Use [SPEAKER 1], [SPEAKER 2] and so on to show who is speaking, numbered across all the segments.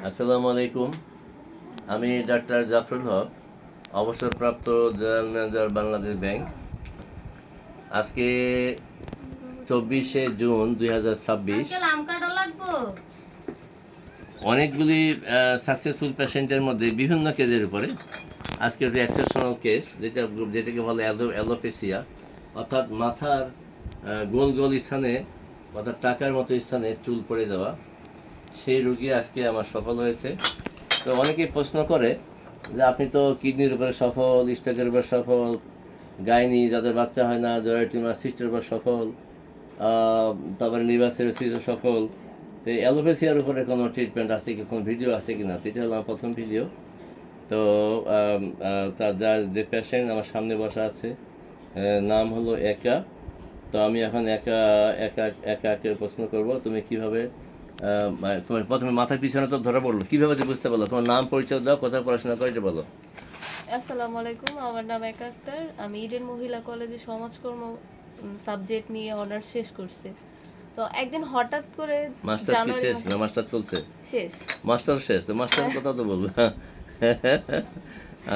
[SPEAKER 1] আসসালামু আলাইকুম। আমি ডাক্তার জাফরুল হক, অবসরপ্রাপ্ত জেনারেল ম্যানেজার বাংলাদেশ ব্যাংক। আজকে 24শে জুন 2026। অনেকগুলি সাকসেসফুল পেশেন্টের মধ্যে বিভিন্ন কেসের উপরে আজকে একটি এক্সেপশনাল কেস, যেটাকে বলে অ্যালোপেসিয়া, অর্থাৎ মাথার গোল গোল স্থানে, অর্থাৎ টাকার মতো স্থানে চুল পড়ে যাওয়া। সেই রুগী আজকে আমার সফল হয়েছে। তো অনেকেই প্রশ্ন করে যে আপনি তো কিডনির উপরে সফল, স্ট্রোকের উপর সফল, গাইনি যাদের বাচ্চা হয় না, জয়েন্ট টিউমার সিস্টের উপর সফল, তারপরে লিভার সিরোসিসও সফল। তো অ্যালোপেসিয়ার উপরে কোনো ট্রিটমেন্ট আছে কি, কোনো ভিডিও আছে কি না, এটা হলো আমার প্রথম ভিডিও। তো তার যে পেশেন্ট আমার সামনে বসা আছে, নাম হলো একা। তো আমি এখন একা একা একা একে প্রশ্ন করব, তুমি কিভাবে তোমার প্রথমে মাথার পিছনে তো ধরা পড়লো, কিভাবে যে বুঝতে পারলো? তোমার নাম, পরিচয় দাও, কোথায় পড়াশোনা করে এটা বলো।
[SPEAKER 2] আসসালামু আলাইকুম, আমার নাম একা আক্তার। আমি ইডেন মহিলা কলেজে সমাজকর্ম সাবজেক্ট নিয়ে অনার্স শেষ করছি। তো একদিন হঠাৎ করে
[SPEAKER 1] মাস্টার্স কি
[SPEAKER 2] জানুয়ারি
[SPEAKER 1] শেষ
[SPEAKER 2] মাসে
[SPEAKER 1] না মাস্টার চলছে?
[SPEAKER 2] শেষ।
[SPEAKER 1] মাস্টার শেষ, তো মাস্টার কথা তো বলবো।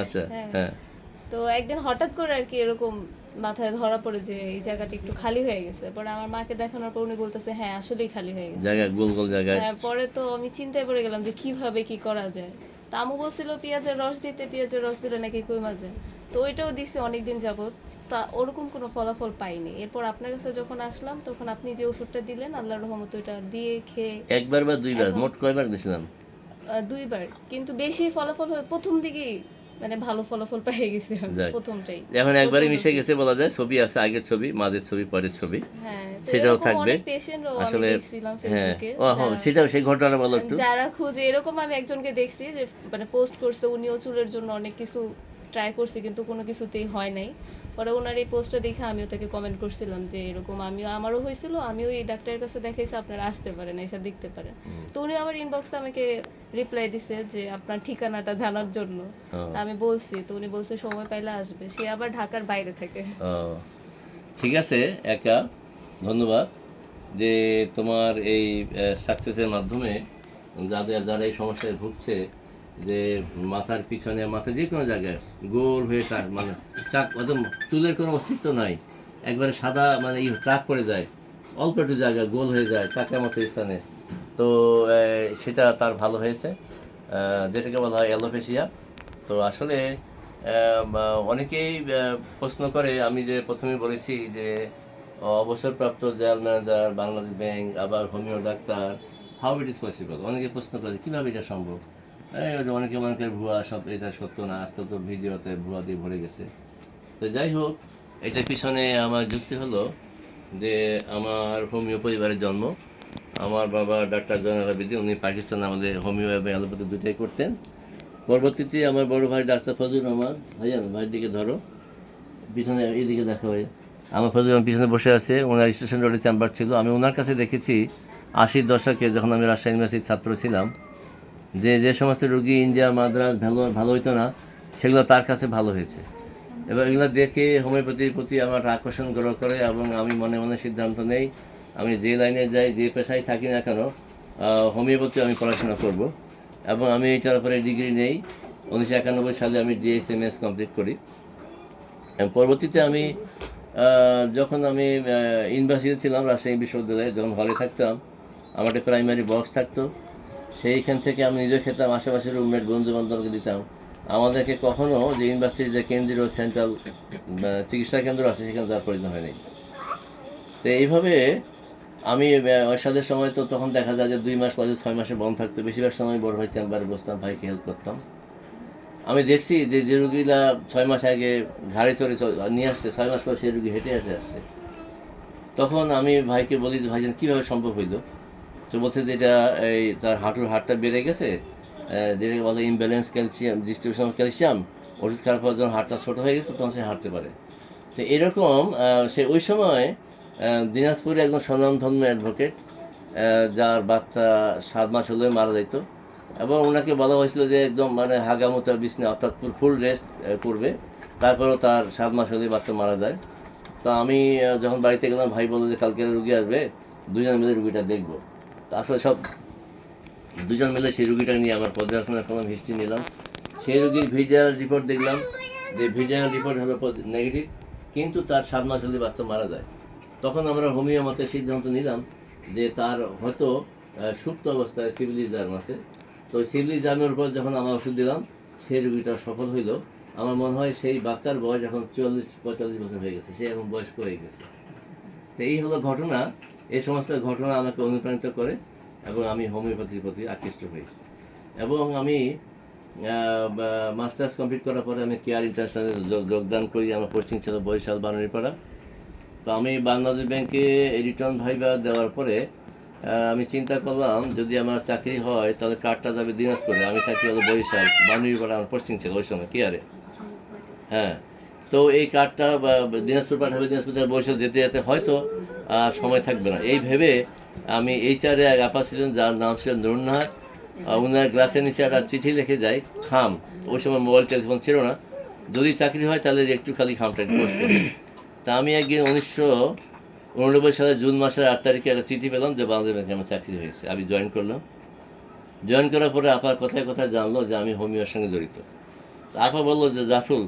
[SPEAKER 1] আচ্ছা,
[SPEAKER 2] হ্যাঁ,
[SPEAKER 1] হ্যাঁ।
[SPEAKER 2] তো একদিন হঠাৎ করে আর কি এরকম মাথায় ধরা পড়ে যে এই জায়গাটা একটু খালি হয়ে গেছে। পরে আমার মাকে দেখানোর পর উনি বলতেছে হ্যাঁ আসলেই খালি হয়ে গেছে।
[SPEAKER 1] জায়গায় গোল গোল জায়গায়।
[SPEAKER 2] হ্যাঁ, পরে তো আমি চিন্তায় পড়ে গেলাম যে কিভাবে কি করা যায়। তা আম্মু বলছিল পেঁয়াজের রস দিতে, পেঁয়াজের রস দিলে নাকি কইমা যায়। তো ওইটাও দিছি অনেকদিন যাবত, তা ওরকম কোনো ফলাফল পাইনি। এরপর আপনার কাছে যখন আসলাম তখন আপনি যে ওষুধটা দিলেন আল্লাহর রহমতে ওইটা দিয়ে খেয়ে
[SPEAKER 1] একবার বা দুইবার,
[SPEAKER 2] এখন
[SPEAKER 1] মোট কয়বার দিয়েছিলাম?
[SPEAKER 2] 2 বার, কিন্তু বেশি ফলাফল হয় প্রথম দিকেই, মানে ভালো ফলাফল পেয়ে গেছি আমি
[SPEAKER 1] যাই,
[SPEAKER 2] প্রথমটাই,
[SPEAKER 1] এখন একবারই
[SPEAKER 2] প্রথম
[SPEAKER 1] মিশে
[SPEAKER 2] ডোজে।
[SPEAKER 1] গেছে বলা যায়। ছবি আছে, আগের ছবি, মাঝের ছবি, পরের ছবি,
[SPEAKER 2] হ্যাঁ, তো
[SPEAKER 1] সেটাও
[SPEAKER 2] এরকম
[SPEAKER 1] থাকবে
[SPEAKER 2] অনেক পেশেন্টও আমি
[SPEAKER 1] আসলে।
[SPEAKER 2] দেখছিলাম
[SPEAKER 1] হ্যাঁ,
[SPEAKER 2] ফেসবুকে,
[SPEAKER 1] ও হ্যাঁ,
[SPEAKER 2] যারা
[SPEAKER 1] সেটাও, সেই ঘটনাটা বলো একটু।
[SPEAKER 2] যারা খুঁজে, এরকম আমি একজনকে দেখছি যে মানে পোস্ট করছে, উনিও চুলের জন্য অনেক কিছু ট্রাই করছে কিন্তু কোনো কিছুতেই হয় নাই। পরে ওনার এই পোস্টটা দেখে আমিও তাকে কমেন্ট করছিলাম যে এরকম আমারও হয়েছিল, আমিও এই ডাক্তারের কাছে দেখাইছি, আপনারা আসতে পারেন, এসে দেখতে পারেন। তো উনি আমার ইনবক্সে আমাকে রিপ্লাই দিছে যে আপনার ঠিকানাটা জানার জন্য। তা আমি বলছি, তো উনি বলছে সময় পাইলে আসবে। সে আবার ঢাকার বাইরে থাকে।
[SPEAKER 1] ও, ঠিক আছে একা, ধন্যবাদ যে তোমার এই সাকসেসের মাধ্যমে যারা এই সমস্যায় ভুগছে, যে মাথার পিছনে, মাথা যে কোনো জায়গায় গোল হয়ে মানে চাক, একদম চুলের কোনো অস্তিত্ব নাই, একবারে সাদা, মানে চাক পড়ে যায়, অল্প একটু জায়গা গোল হয়ে যায় চাকার মতো স্থানে। তো সেটা তার ভালো হয়েছে, যেটাকে বলা হয় অ্যালোপেশিয়া। তো আসলে অনেকেই প্রশ্ন করে, আমি যে প্রথমে বলেছি যে অবসরপ্রাপ্ত জেনারেল ম্যানেজার বাংলাদেশ ব্যাংক, আবার homeo doctor, how it is possible. অনেকে প্রশ্ন করে কীভাবে এটা সম্ভব। অনেকে মনে করে ভুয়া, সব এটা সত্য না, আজকাল তো ভিডিওতে ভুয়া দিয়ে ভরে গেছে। তো যাই হোক, এটার পিছনে আমার যুক্তি হলো যে আমার হোমিও পরিবারের জন্ম। আমার বাবা ডাক্তার জয়নাল আবেদীন, উনি পাকিস্তানে আমাদের হোমিও এবং অ্যালোপ্যাথি দুটাই করতেন। পরবর্তীতে আমার বড় ভাই ডাক্তার ফজলুর রহমান, ভাইজান ভাইয়ের দিকে ধরো, পিছনে এইদিকে দেখা হয়, আমার ফজলুর রহমান পিছনে বসে আছে, ওনার স্টেশন রোডে চেম্বার ছিল। আমি ওনার কাছে দেখেছি 80-র দশকে, যখন আমি রাজশাহী ইউনিভার্সিটির ছাত্র ছিলাম, যে যে সমস্ত রুগী ইন্ডিয়া, মাদ্রাস ভালো হইতো না, সেগুলো তার কাছে ভালো হয়েছে। এবার এগুলো দেখে হোমিওপ্যাথির প্রতি আমার একটা আকর্ষণ গ্রহ করে, এবং আমি মনে মনে সিদ্ধান্ত নেই, আমি যে লাইনে যাই, যে পেশায় থাকি না কেন, হোমিওপ্যাথি আমি পড়াশোনা করব। এবং আমি এটার উপরে ডিগ্রি নেই। 1991 সালে আমি ডিএসএমএস কমপ্লিট করি। এবং পরবর্তীতে আমি যখন আমি ইউনিভার্সিটিতে ছিলাম, রাজশাহী বিশ্ববিদ্যালয়ে, যখন হলে থাকতাম, আমার একটা প্রাইমারি বক্স থাকতো, সেইখান থেকে আমি নিজে খেতাম, আশেপাশের রুমমেট বন্ধু বান্ধবকে দিতাম। আমাদেরকে কখনও যে ইউনিভার্সিটির যে কেন্দ্রীয় সেন্ট্রাল চিকিৎসা কেন্দ্র আছে, সেখানে যাওয়ার প্রয়োজন হয়নি। তো এইভাবে আমি ওরশাদের সময় তো তখন দেখা যায় যে 2 মাস কলেজ, 6 মাসে বন্ধ থাকতো। বেশিরভাগ সময় বড় ভাই চেম্বারে বসতাম, ভাইকে হেল্প করতাম। আমি দেখছি যে যে রুগীরা 6 মাস আগে ঘাড়ে চড়ে নিয়ে আসছে, 6 মাস পর সেই রুগী হেঁটে হেঁটে আসছে। তখন আমি ভাইকে বলি যে ভাইজান কীভাবে সম্ভব হইলো? তো বলছে যে এটা এই তার হাঁটুর হাড়টা বেড়ে গেছে, যেটাকে বলে imbalance calcium, distribution of calcium. ওষুধ খাওয়ার পর যখন হাড়টা ছোটো হয়ে গেছে, তখন সে হাঁটতে পারে। তো এরকম সে ওই সময় দিনাজপুরে একজন স্বনামধন্য অ্যাডভোকেট, যার বাচ্চা 7 মাস হলে মারা যেত, এবং ওনাকে বলা হয়েছিল যে একদম মানে হাগামোতা বিছনা, অর্থাৎ ফুল রেস্ট করবে, তারপরেও তার 7 মাস হলেই বাচ্চা মারা যায়। তো আমি যখন বাড়িতে গেলাম, ভাই বললো যে কালকে রুগী আসবে, দুজন মিলে রুগীটা দেখবো। তো আসলে সব দুজন মিলে সেই রুগীটা নিয়ে আমার পর্যালোচনা করলাম, হিস্ট্রি নিলাম। সেই রুগীর ভিডিআর রিপোর্ট দেখলাম যে ভিডিআর রিপোর্ট হলো নেগেটিভ, কিন্তু তার 7 মাস হলে বাচ্চা মারা যায়। তখন আমরা হোমিও মতে সিদ্ধান্ত নিলাম যে তার হয়তো সুপ্ত অবস্থায় সিভিলিজার্ম আছে। তো সিভিলিজার্মের উপর যখন আমরা ওষুধ দিলাম, সেই রুগীটা সফল হইল। আমার মনে হয় সেই বাচ্চার বয়স এখন 40-45 বছর হয়ে গেছে, সে এখন বয়স্ক হয়ে গেছে। তো এই হলো ঘটনা। এই সমস্ত ঘটনা আমাকে অনুপ্রাণিত করে এবং আমি হোমিওপ্যাথির প্রতি আকৃষ্ট হই। এবং আমি মাস্টার্স কমপ্লিট করার পরে আমি কেয়ার ইন্টারন্যাশনালে যোগদান করি। আমার পোস্টিং ছিল বরিশাল বানারীপাড়া। তো আমি বাংলাদেশ ব্যাংকে রিটার্ন ভাইবা দেওয়ার পরে আমি চিন্তা করলাম যদি আমার চাকরি হয় তাহলে কার্ডটা যাবে দিনাজপুরে, আমি থাকি হলো বরিশাল বানারীপাড়া, আমার পোস্টিং ছিল ওই সময় কেয়ারে। হ্যাঁ, তো এই কার্ডটা দিনাজপুর পাঠাবে, দিনাজপুর থেকে বরিশাল যেতে যেতে হয়তো সময় থাকবে না। এই ভেবে আমি এইচআরে এক আপা ছিলেন যার নাম ছিল নুরুন নাহার, ওনার গ্লাসের নিচে একটা চিঠি লিখে যায় খাম। ওই সময় মোবাইল টেলিফোন ছিল না, যদি চাকরি হয় তাহলে একটু খালি খামটা পোস্ট করি। তা আমি একদিন 1989 সালের জুন মাসের 8 তারিখে একটা চিঠি পেলাম যে বাংলাদেশ ব্যাংকে আমার চাকরি হয়েছে। আমি জয়েন করলাম। জয়েন করার পরে আপার কথায় কথায় জানলো যে আমি হোমিওর সঙ্গে জড়িত। আপা বললো যে জাফরুল,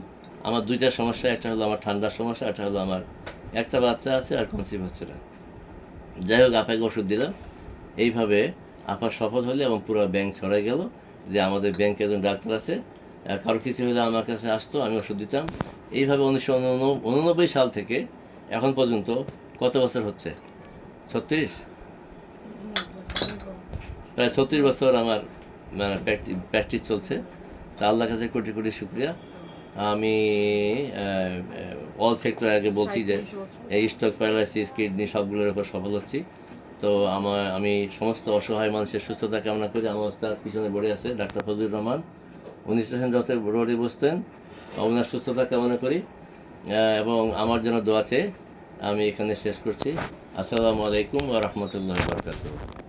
[SPEAKER 1] আমার 2টা সমস্যা, একটা হলো আমার ঠান্ডার সমস্যা, একটা হলো আমার একটা বাচ্চা আছে আর কনসিভ হচ্ছে না। যাই হোক, আপাকে ওষুধ দিলাম। এইভাবে আপা সফল হলে এবং পুরো ব্যাংক ছড়াই গেল যে আমাদের ব্যাংকে একজন ডাক্তার আছে, কারো কিছু হলে আমার কাছে আসতো, আমি ওষুধ দিতাম। এইভাবে 1989 সাল থেকে এখন পর্যন্ত কত বছর হচ্ছে? 36, প্রায় 36 বছর আমার মানে প্র্যাকটিস চলছে। তা আল্লাহর কাছে কোটি কোটি শুকরিয়া। আমি অল সেক্টর আগে বলছি যে এই স্ট্রোক, প্যারালাইসিস, কিডনি সবগুলোর উপর সফল হচ্ছি। তো আমি সমস্ত অসহায় মানুষের সুস্থতা কামনা করি। আমার ওস্তাদ পিছনে বড়ে আছে ডাক্তার ফজলুর রহমান, উনি স্টেশন রোডে বসতেন, ওনার সুস্থতা কামনা করি এবং আমার জন্য দোয়া চেয়ে আমি এখানে শেষ করছি। আসসালামু আলাইকুম ওয়া রাহমাতুল্লাহি ওয়া বারাকাতুহু।